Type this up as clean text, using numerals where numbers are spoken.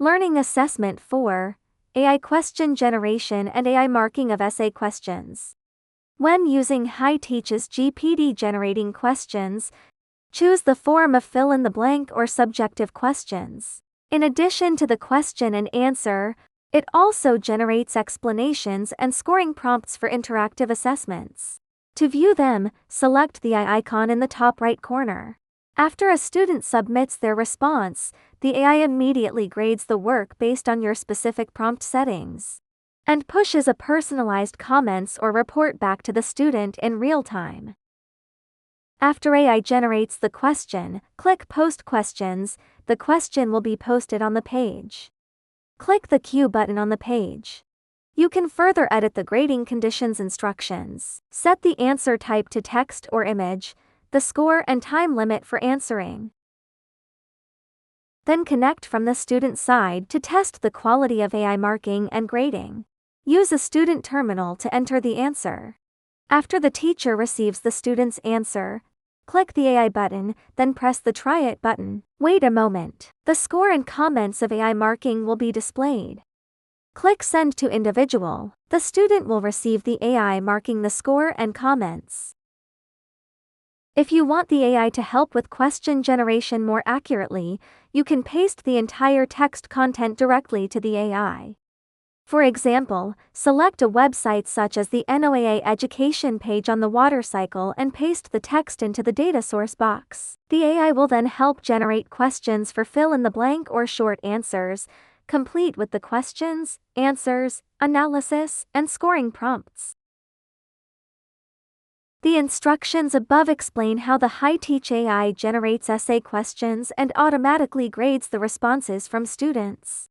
Learning Assessment 4, AI Question Generation and AI Marking of Essay Questions. When using HiTeach's GPT generating questions, choose the form of fill-in-the-blank or subjective questions. In addition to the question and answer, it also generates explanations and scoring prompts for interactive assessments. To view them, select the eye icon in the top right corner. After a student submits their response, the AI immediately grades the work based on your specific prompt settings and pushes a personalized comments or report back to the student in real time. After AI generates the question, click Post Questions. The question will be posted on the page. Click the Q button on the page. You can further edit the grading conditions instructions. Set the answer type to text or image, the score and time limit for answering. Then connect from the student side to test the quality of AI marking and grading. Use a student terminal to enter the answer. After the teacher receives the student's answer, click the AI button, then press the Try It button. Wait a moment. The score and comments of AI marking will be displayed. Click Send to Individual. The student will receive the AI marking the score and comments. If you want the AI to help with question generation more accurately, you can paste the entire text content directly to the AI. For example, select a website such as the NOAA education page on the water cycle and paste the text into the data source box. The AI will then help generate questions for fill-in-the-blank or short answers, complete with the questions, answers, analysis, and scoring prompts. The instructions above explain how the HiTeach AI generates essay questions and automatically grades the responses from students.